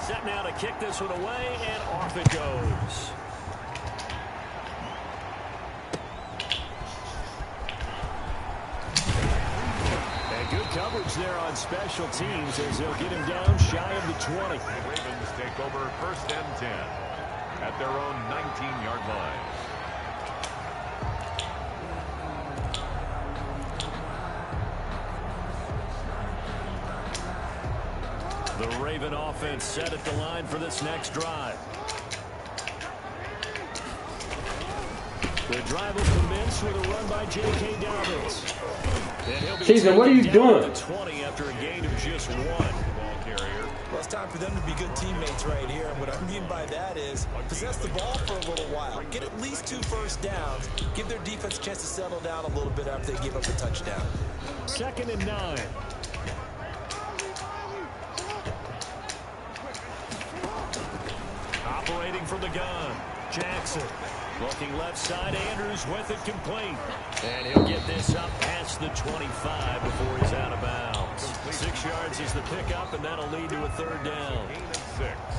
[SPEAKER 1] Set now to kick this one away, and off it goes. Good coverage there on special teams as they'll get him down shy of the 20.
[SPEAKER 5] The Ravens take over 1st and 10 at their own 19-yard line.
[SPEAKER 1] The Raven offense set at the line for this next drive. The drive will commence with a run by J.K. Dobbins.
[SPEAKER 3] Season, what are you doing?
[SPEAKER 1] 20 after a gain of just 1.
[SPEAKER 5] Ball carrier.
[SPEAKER 2] Well, it's time for them to be good teammates right here. And what I mean by that is possess the ball for a little while. Get at least 2 first downs. Give their defense a chance to settle down a little bit after they give up a touchdown.
[SPEAKER 1] 2nd and 9. Separating from the gun. Jackson. Looking left side. Andrews with it complete. And he'll get this up past the 25 before he's out of bounds. 6 yards is the pickup, and that'll lead to a third down.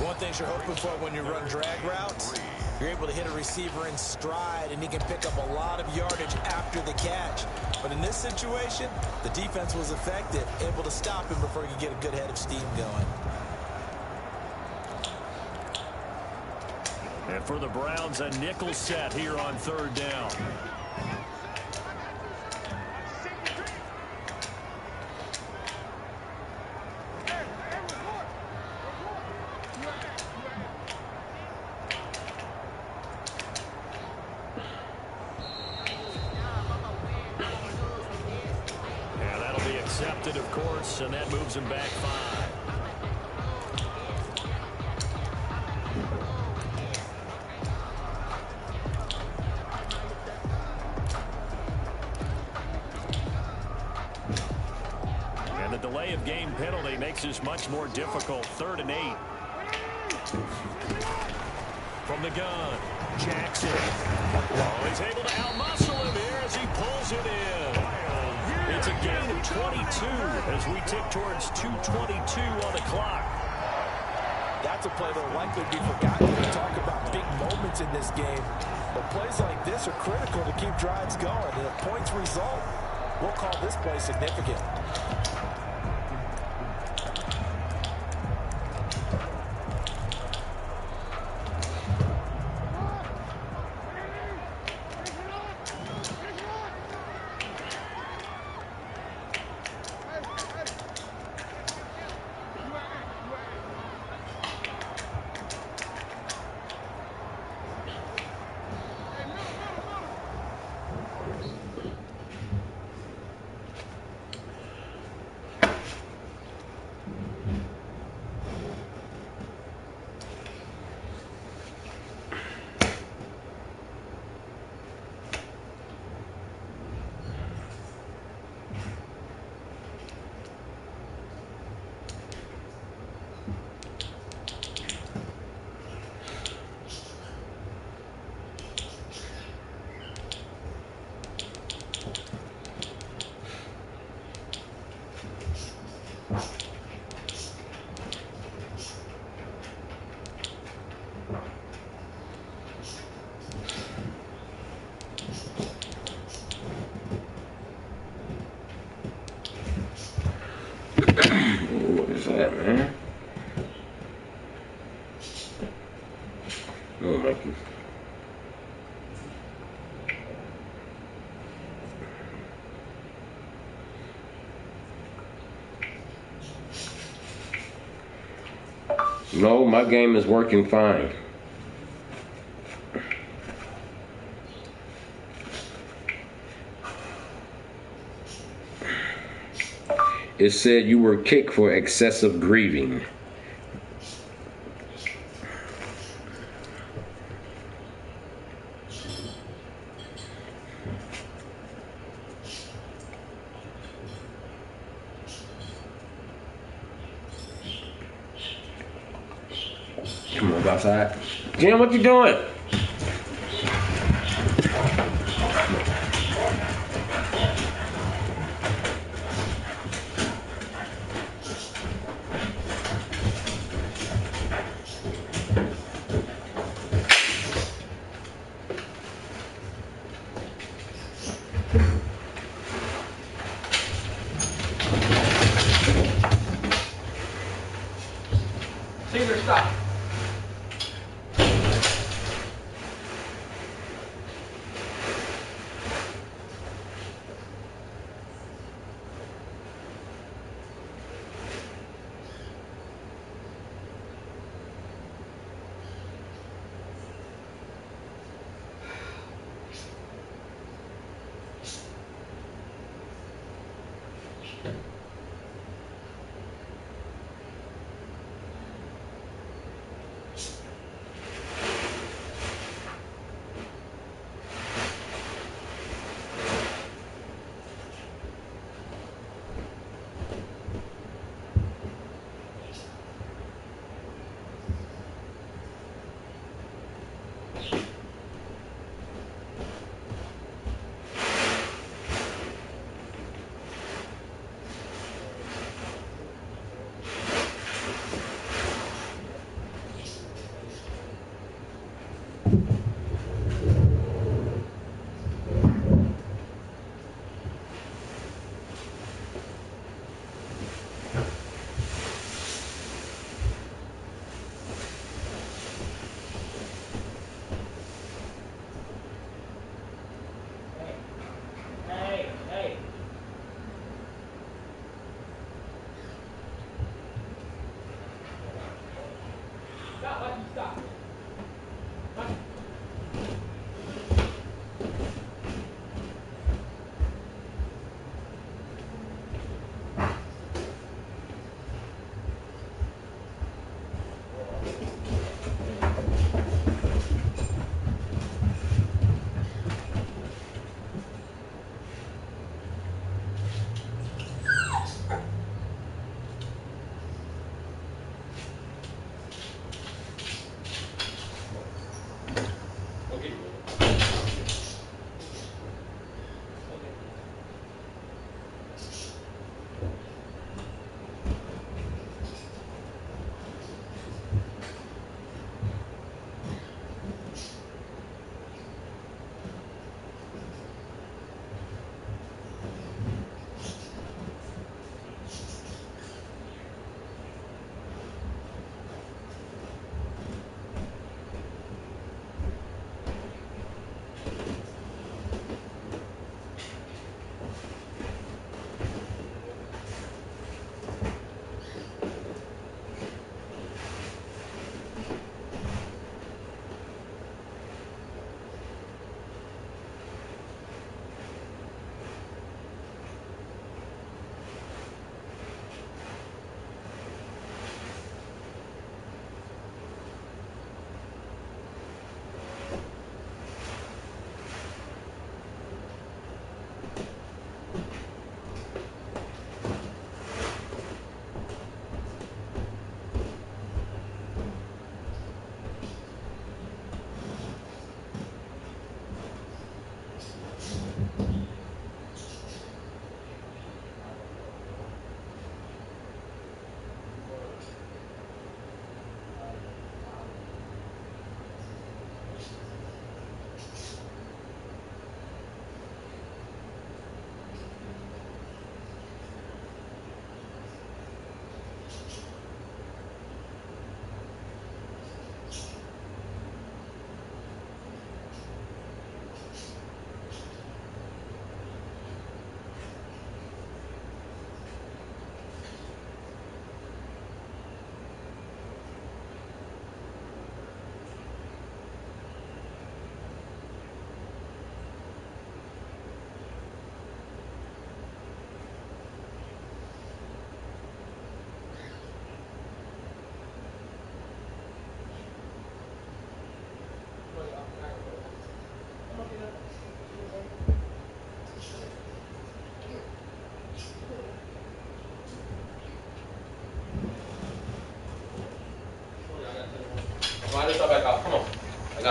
[SPEAKER 2] One thing you're hoping for when you run drag routes, you're able to hit a receiver in stride, and he can pick up a lot of yardage after the catch. But in this situation, the defense was effective, able to stop him before he could get a good head of steam going.
[SPEAKER 1] And for the Browns, a nickel set here on third down. And that'll be accepted, of course, and that moves him back 5. Delay of game penalty makes this much more difficult. 3rd and 8. From the gun, Jackson. Oh, he's able to outmuscle him here as he pulls it in. It's a gain of 22 as we tick towards 2:22 on the clock.
[SPEAKER 2] That's a play that will likely be forgotten when we talk about big moments in this game. But plays like this are critical to keep drives going. And if points result, we'll call this play significant.
[SPEAKER 3] What is that, man? Oh my God. No, my game is working fine. It said you were kicked for excessive grieving. Come on, go outside. Jim, what you doing?
[SPEAKER 7] Caesar, stop.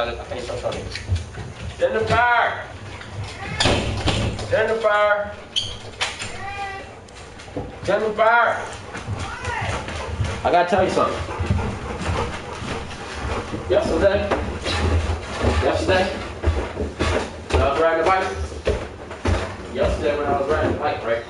[SPEAKER 3] I can't touch on it. Send the fire. Send the fire. Send the fire. I gotta tell you something. Yesterday, when I was riding the bike. Yesterday when I was riding the bike, right?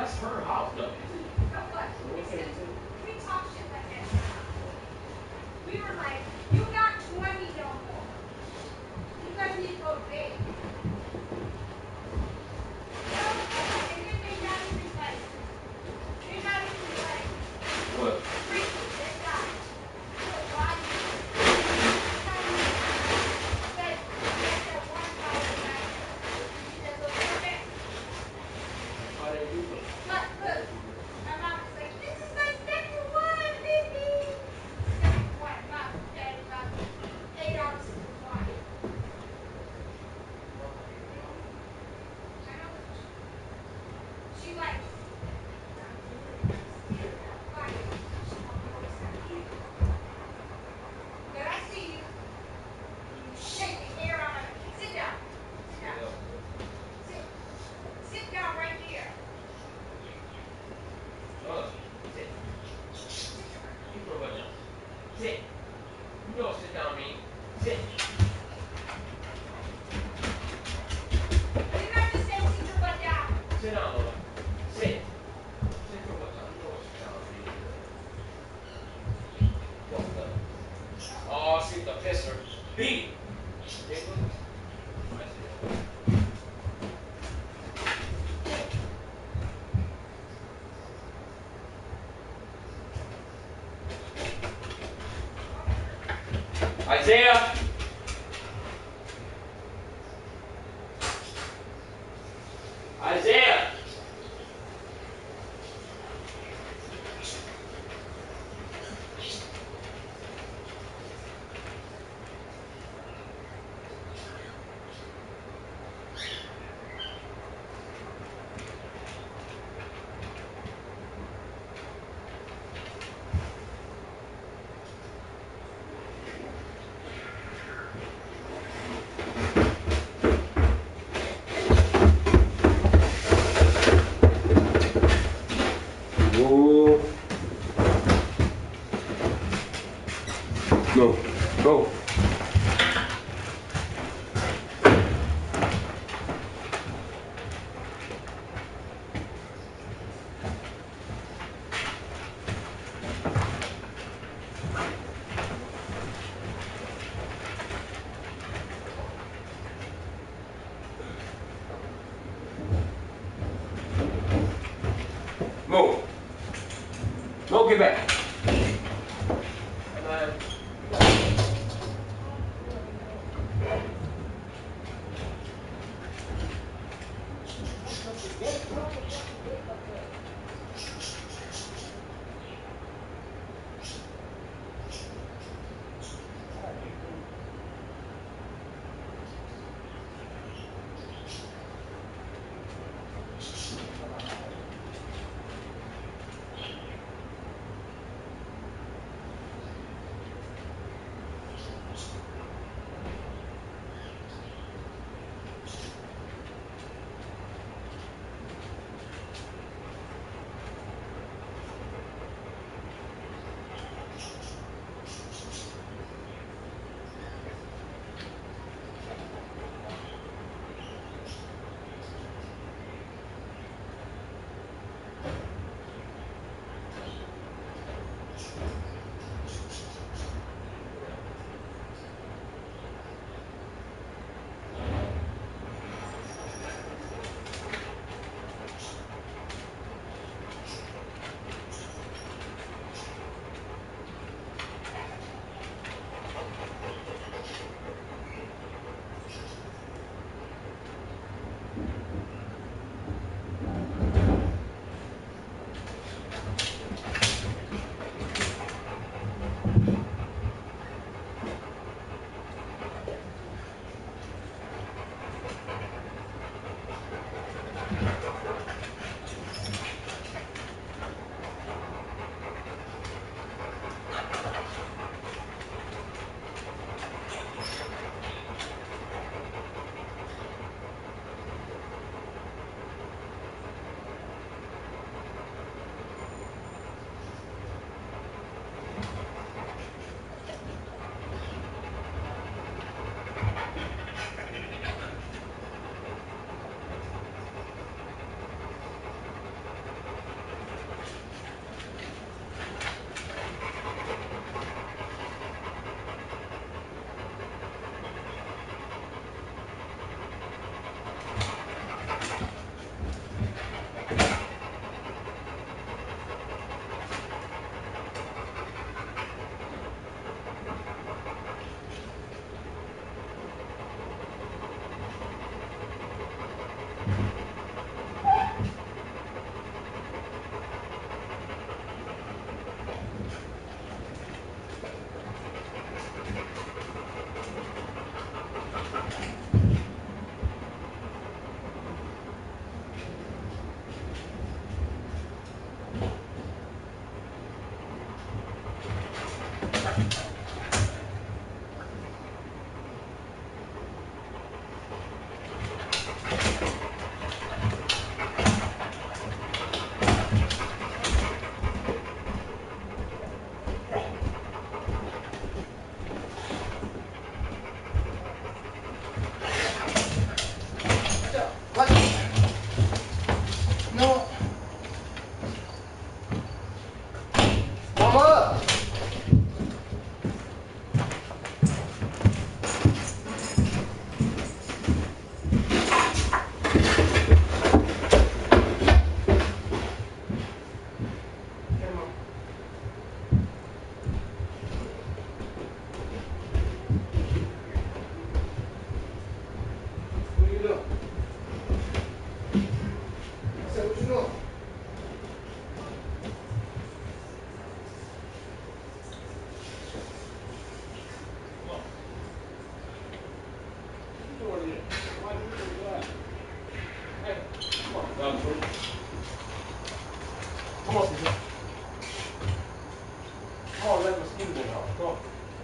[SPEAKER 3] That's her house, though.
[SPEAKER 6] We talk shit like that. We were like, you got 20 no more. You guys need to go to bed. And then they got even like,
[SPEAKER 3] What?
[SPEAKER 6] freaky. They got little body. That one guy back there. That little bit.
[SPEAKER 3] Why they do that?
[SPEAKER 6] Look, my mom was like, this is my second one, baby. Second one, mom, daddy, mom. 8 ounces of wine. I know. She likes. But I see you. You shake the hair out of it. Sit down. Sit down. Sit down right here.
[SPEAKER 3] Sit. You put what down? Sit. You don't sit down, me. Sit.
[SPEAKER 6] Didn't I just say sit your butt down?
[SPEAKER 3] Sit down, Lola. Sit. Sit your butt down. You don't sit down, me. What the? Oh, see the pisser. Beat. Isaiah. Isaiah. Whoa. No. Go. Move. No, get back. Come on, Caesar. Come on, let the mosquitoes in the house. Come on.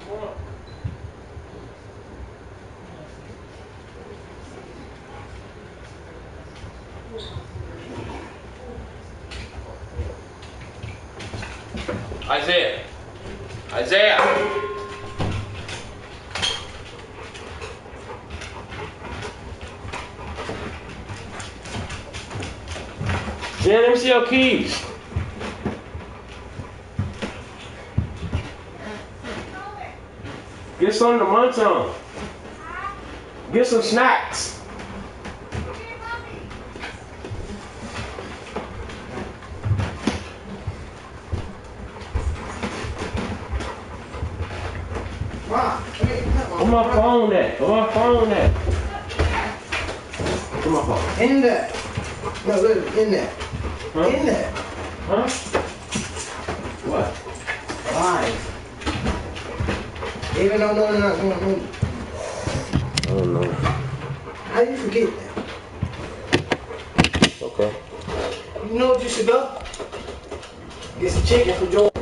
[SPEAKER 3] Come on. Isaiah. Isaiah. Jen, let me see your keys. Get something to munch on. Get some snacks. Where my phone at? Where my phone at? Where my phone?
[SPEAKER 7] In there. No, look, in there.
[SPEAKER 3] Huh?
[SPEAKER 7] In there.
[SPEAKER 3] Huh? What?
[SPEAKER 7] Why? Even though no, not going to move.
[SPEAKER 3] I don't know.
[SPEAKER 7] How you forget that?
[SPEAKER 3] Okay.
[SPEAKER 7] You know what you should go? Get some chicken for Joe.